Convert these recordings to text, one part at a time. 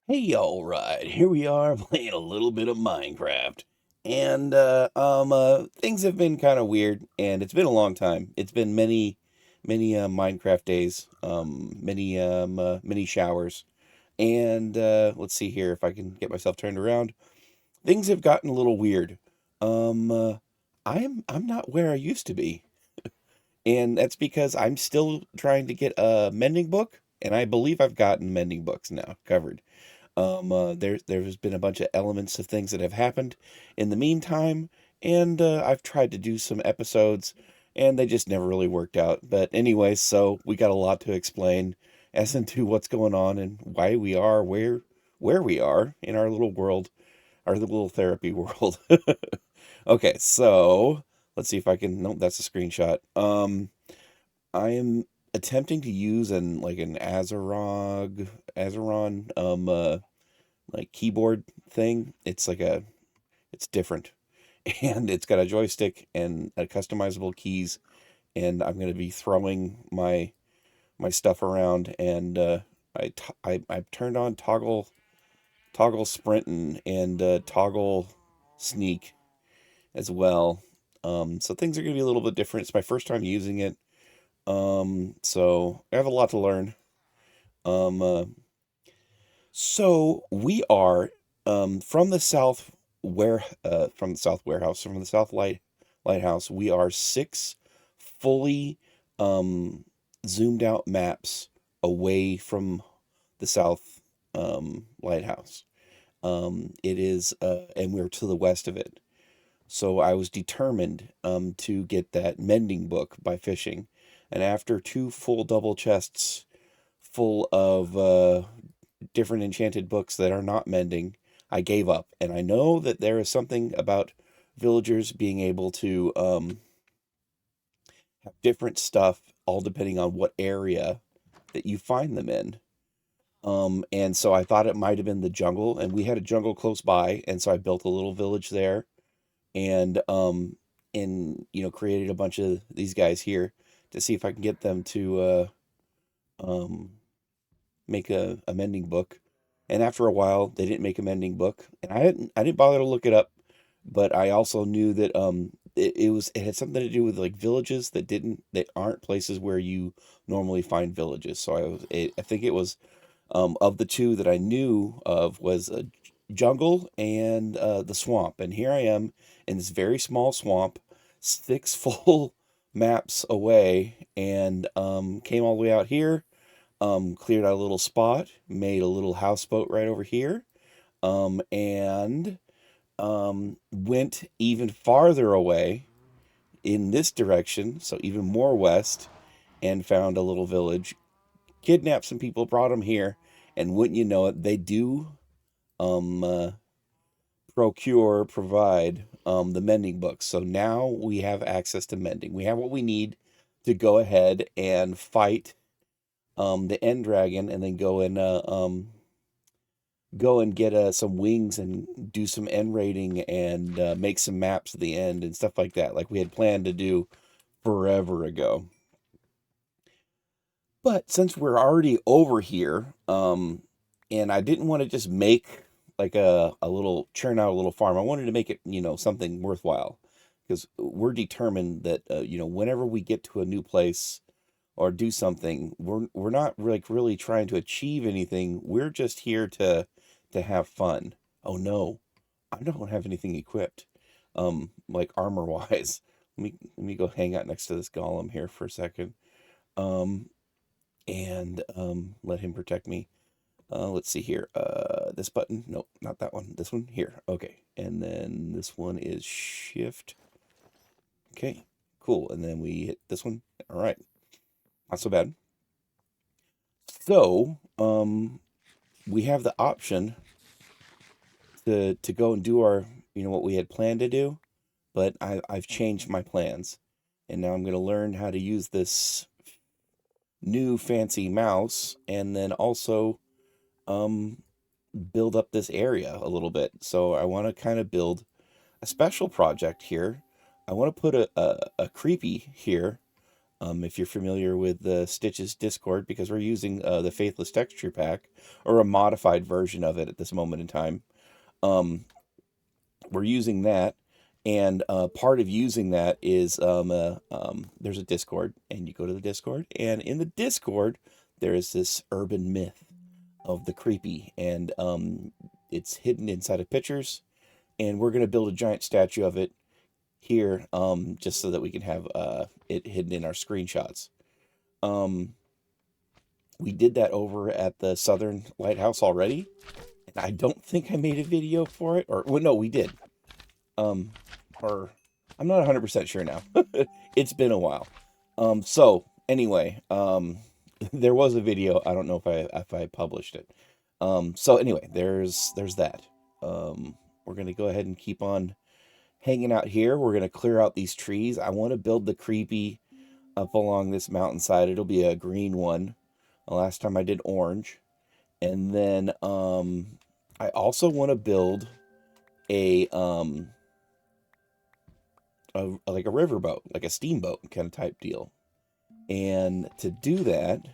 Hey, all right, here we are playing a little bit of Minecraft, and things have been kind of weird, and it's been a long time. It's been many Minecraft days, many showers, and let's see here if I can get myself turned around. Things have gotten a little weird. Um, uh, I'm not where I used to be, and that's because I'm still trying to get a mending book, and I believe I've gotten mending books now covered. There's been a bunch of elements of things that have happened in the meantime, and I've tried to do some episodes, and they just never really worked out. But anyway, so we got a lot to explain as into what's going on and why we are where we are in our little world, our little therapy world. Okay, so let's see if I can. Nope, that's a screenshot. I am attempting to use an Azeron like keyboard thing. It's different, and it's got a joystick and a customizable keys. And I'm going to be throwing my stuff around, and I've turned on toggle sprint and toggle sneak as well. So things are going to be a little bit different. It's my first time using it. So I have a lot to learn. Um, uh, So we are from the south from the south warehouse from the south lighthouse. We are six fully um, zoomed out maps away from the south lighthouse. It is and we're to the west of it. So I was determined to get that mending book by fishing, and after two full double chests full of different enchanted books that are not mending, I gave up. And I know that there is something about villagers being able to have different stuff, all depending on what area that you find them in. And so I thought it might have been the jungle, and we had a jungle close by, and so I built a little village there, and created a bunch of these guys here to see if I can get them to um, make a mending book. And after a while, they didn't make a mending book, and I didn't bother to look it up. But I also knew that it had something to do with like villages that aren't places where you normally find villages. So I think it was of the two that I knew of was a jungle and the swamp. And here I am in this very small swamp, six full maps away, and came all the way out here, cleared out a little spot, made a little houseboat right over here, and went even farther away in this direction, so even more west, and found a little village, kidnapped some people, brought them here, and wouldn't you know it, they do um, uh, provide the mending books. So now we have access to mending. We have what we need to go ahead and fight the end dragon, and then go and get some wings and do some end raiding and make some maps at the end and stuff like that, like we had planned to do forever ago. But since we're already over here, and I didn't want to just make like a little churn out a little farm, I wanted to make it, something worthwhile, because we're determined that whenever we get to a new place or do something, we're not like really trying to achieve anything. We're just here to have fun. Oh no, I don't have anything equipped, like armor wise. Let me go hang out next to this golem here for a second, um, and let him protect me. Let's see here. This button. Nope, not that one. This one here. Okay, and then this one is shift. Okay, cool. And then we hit this one. All right, not so bad. So, we have the option to go and do our, what we had planned to do, but I've changed my plans, and now I'm going to learn how to use this new fancy mouse, and then also um build up this area a little bit. So I want to kind of build a special project here. I want to put a creepy here, If you're familiar with the Stitches Discord, because we're using the Faithless texture pack, or a modified version of it at this moment in time. We're using that, and part of using that is there's a Discord, and you go to the Discord, and in the Discord, there is this urban myth of the creepy, and it's hidden inside of pictures, and we're going to build a giant statue of it here, just so that we can have it hidden in our screenshots. We did that over at the Southern Lighthouse already, and I don't think I made a video for it, or well, no, we did. Or I'm not 100% sure now. It's been a while. So anyway, there was a video. I don't know if I published it. So anyway, there's that. We're gonna go ahead and keep on hanging out here. We're gonna clear out these trees. I want to build the creepy up along this mountainside. It'll be a green one. The last time I did orange, and then I also want to build a like a riverboat, like a steamboat kind of type deal. And to do that,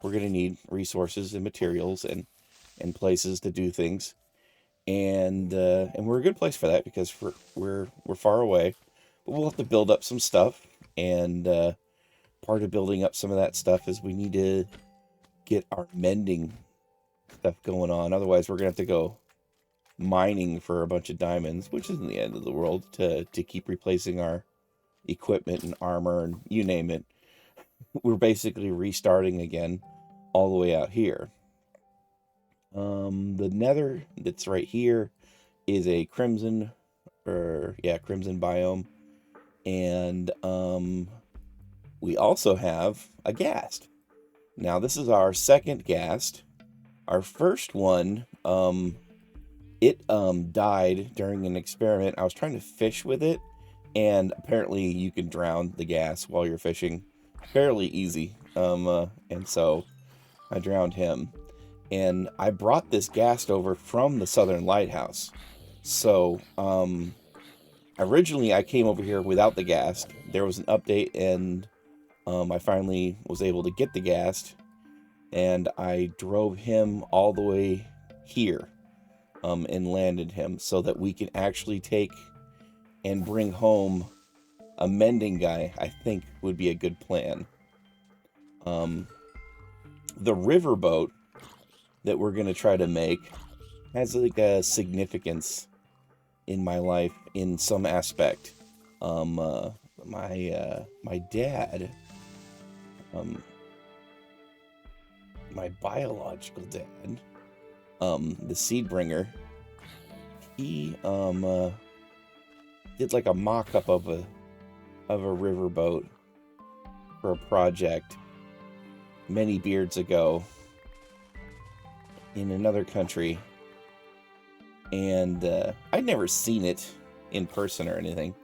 we're going to need resources and materials and places to do things. And we're a good place for that because we're far away, but we'll have to build up some stuff. And part of building up some of that stuff is we need to get our mending stuff going on. Otherwise, we're going to have to go mining for a bunch of diamonds, which isn't the end of the world, to keep replacing our equipment and armor and you name it. We're basically restarting again all the way out here. The nether that's right here is a crimson biome, and we also have a ghast. Now this is our second ghast. Our first one, it died during an experiment. I was trying to fish with it, and apparently you can drown the ghast while you're fishing fairly easy. And so I drowned him. And I brought this ghast over from the Southern Lighthouse. So originally I came over here without the ghast. There was an update, and I finally was able to get the ghast, and I drove him all the way here. And landed him so that we can actually take and bring home a mending guy. I think would be a good plan. The riverboat that we're going to try to make has like a significance in my life in some aspect. My dad, my biological dad, the seed bringer, he did like a mock-up of a riverboat for a project many beards ago in another country, and I'd never seen it in person or anything.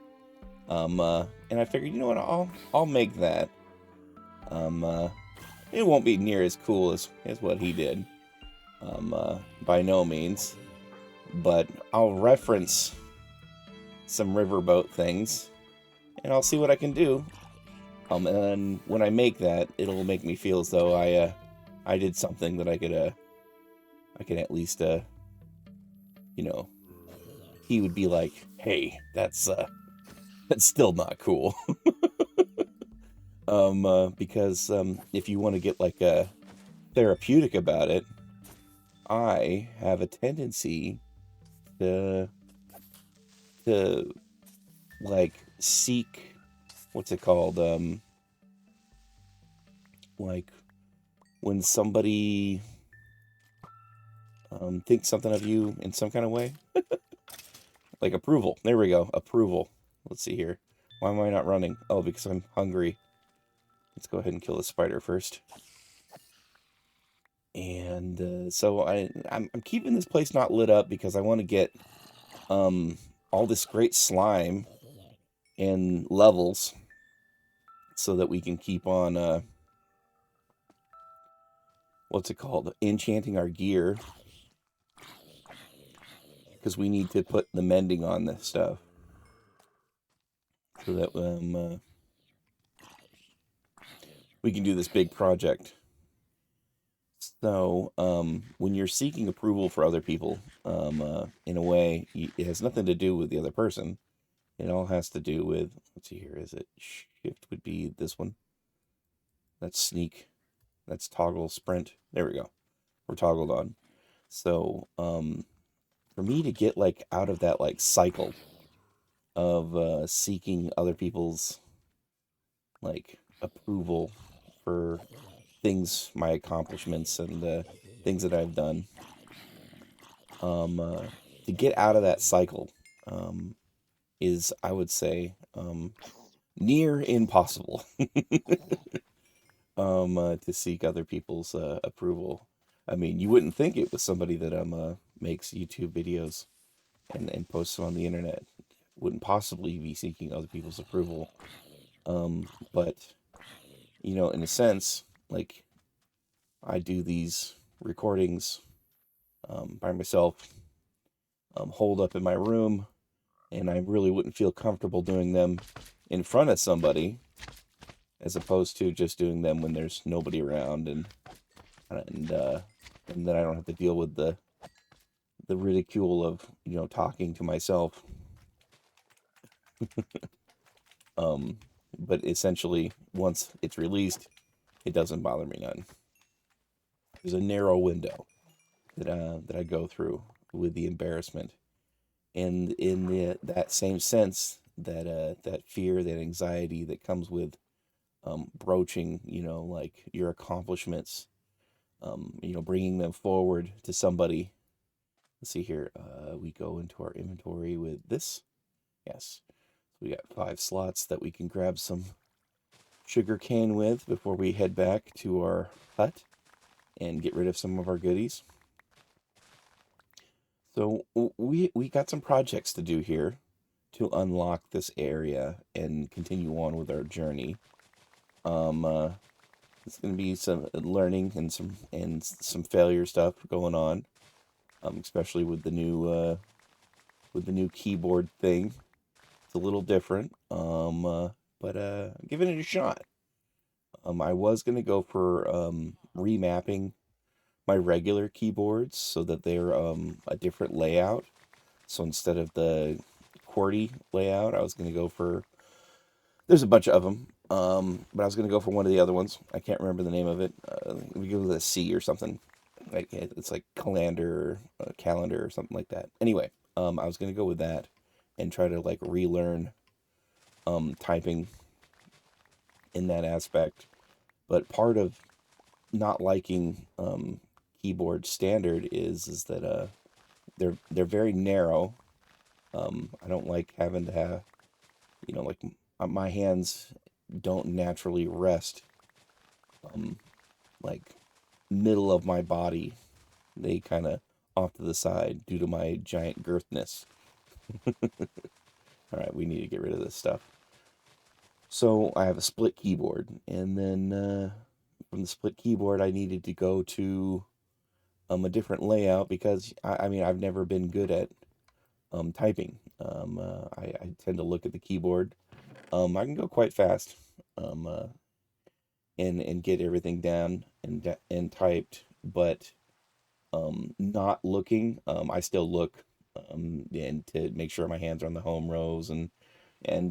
And I figured, you know what, I'll make that. It won't be near as cool as what he did. By no means, but I'll reference some riverboat things, and I'll see what I can do. And then when I make that, it'll make me feel as though I did something that I could at least he would be like, hey, that's still not cool. Because if you want to get like a therapeutic about it, I have a tendency to like seek, what's it called? Like when somebody thinks something of you in some kind of way, like approval. There we go, approval. Let's see here. Why am I not running? Oh, because I'm hungry. Let's go ahead and kill the spider first. And so I'm keeping this place not lit up because I want to get all this great slime and levels so that we can keep on what's it called? Enchanting our gear, because we need to put the mending on this stuff so that we can do this big project. So, when you're seeking approval for other people, in a way, it has nothing to do with the other person. It all has to do with, let's see here, is it shift would be this one? That's sneak. That's toggle sprint. There we go. We're toggled on. So, for me to get like out of that like cycle of seeking other people's like approval for things, my accomplishments, and things that I've done, um, uh, to get out of that cycle, um, is, I would say, near impossible. To seek other people's approval. I mean, you wouldn't think it was somebody that makes YouTube videos and posts them on the internet. Wouldn't possibly be seeking other people's approval. But in a sense, like I do these recordings by myself, holed up in my room, and I really wouldn't feel comfortable doing them in front of somebody, as opposed to just doing them when there's nobody around, and uh, and then I don't have to deal with the ridicule of talking to myself. Um, but essentially, once it's released, it doesn't bother me none. There's a narrow window that I go through with the embarrassment, and in that same sense, that fear, that anxiety that comes with broaching, like your accomplishments, bringing them forward to somebody. Let's see here. We go into our inventory with this. Yes. So we got 5 slots that we can grab some sugar cane with before we head back to our hut and get rid of some of our goodies. So we got some projects to do here to unlock this area and continue on with our journey. Um, uh, it's going to be some learning and some failure stuff going on, especially with the new keyboard thing. It's a little different, but giving it a shot. I was gonna go for remapping my regular keyboards so that they're a different layout. So instead of the QWERTY layout, I was gonna go for. There's a bunch of them, but I was gonna go for one of the other ones. I can't remember the name of it. We go with a C or something. Like it's like calendar or something like that. Anyway, I was gonna go with that and try to like relearn typing in that aspect. But part of not liking keyboard standard is that they're very narrow. I don't like having to have like my hands don't naturally rest um, like middle of my body. They kind of off to the side due to my giant girthness. All right, we need to get rid of this stuff. So I have a split keyboard, and then from the split keyboard, I needed to go to a different layout because I mean I've never been good at typing. I tend to look at the keyboard. I can go quite fast, um, uh, and get everything down and typed, but not looking. I still look and to make sure my hands are on the home rows and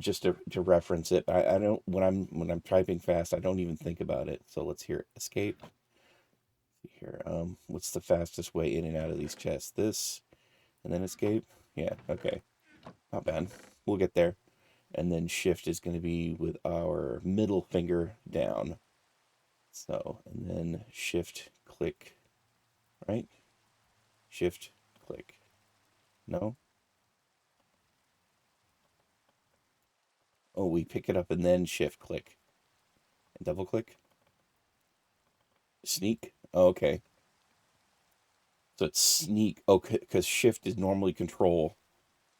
just to reference it. I don't when I'm typing fast, I don't even think about it. So let's hear escape. Here, what's the fastest way in and out of these chests? This and then escape. Yeah, okay, not bad. We'll get there. And then shift is going to be with our middle finger down. So, and then shift click, right? Shift click. No? Oh, we pick it up and then shift click. And double click. Sneak. Oh, okay. So it's sneak. Oh, because shift is normally control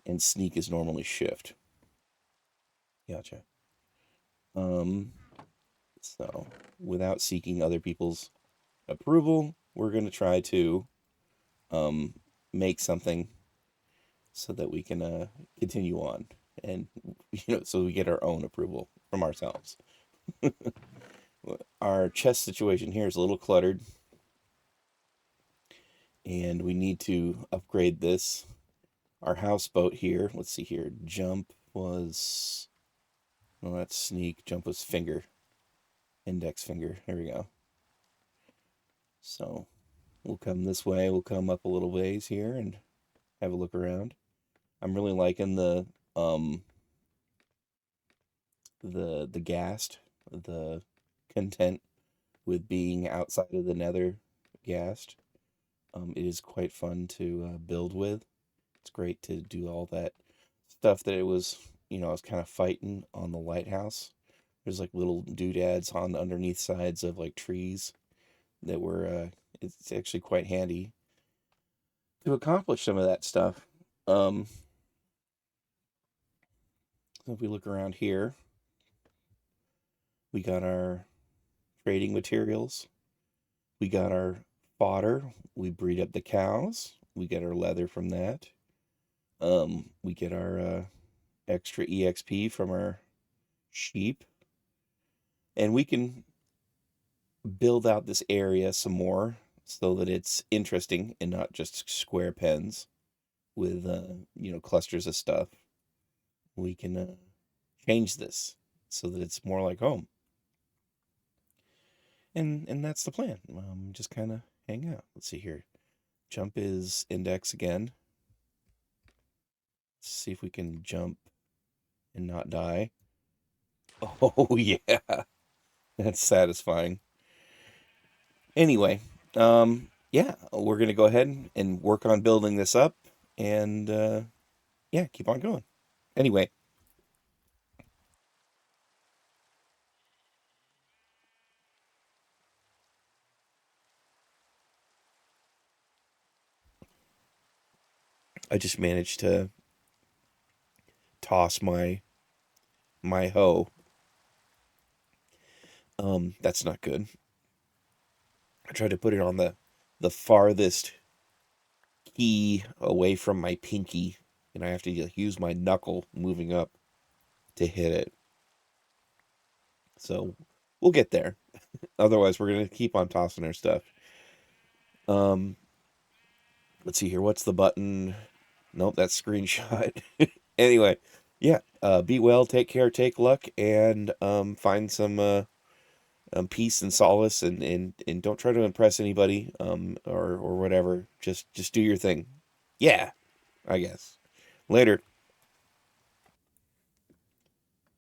and sneak is normally shift. Gotcha. Um, so without seeking other people's approval, we're going to try to um, make something so that we can continue on and so we get our own approval from ourselves. Our chest situation here is a little cluttered, and we need to upgrade this. Our houseboat here, let's see here. Jump was, well, that's sneak. Jump was finger, index finger. There we go. So we'll come this way. We'll come up a little ways here and have a look around. I'm really liking um the ghast, the content with being outside of the nether ghast. It is quite fun to build with. It's great to do all that stuff that it was, I was kind of fighting on the lighthouse. There's like little doodads on the underneath sides of like trees that were, it's actually quite handy to accomplish some of that stuff. So if we look around here, we got our trading materials. We got our fodder. We breed up the cows. We get our leather from that. We get our extra EXP from our sheep. And we can build out this area some more so that it's interesting and not just square pens with, clusters of stuff. We can change this so that it's more like home. And that's the plan. Just kind of hang out. Let's see here. Jump is index again. Let's see if we can jump and not die. Oh yeah, that's satisfying. Anyway, yeah, we're gonna go ahead and work on building this up, and yeah, keep on going. Anyway, I just managed to toss my hoe. That's not good. I tried to put it on the farthest key away from my pinky, and I have to use my knuckle moving up to hit it. So we'll get there. Otherwise, we're gonna keep on tossing our stuff. Um, let's see here. What's the button? Nope, that's screenshot. Anyway, yeah. Be well, take care, take luck, and find some peace and solace, and don't try to impress anybody, or whatever. Just do your thing. Yeah, I guess. Later.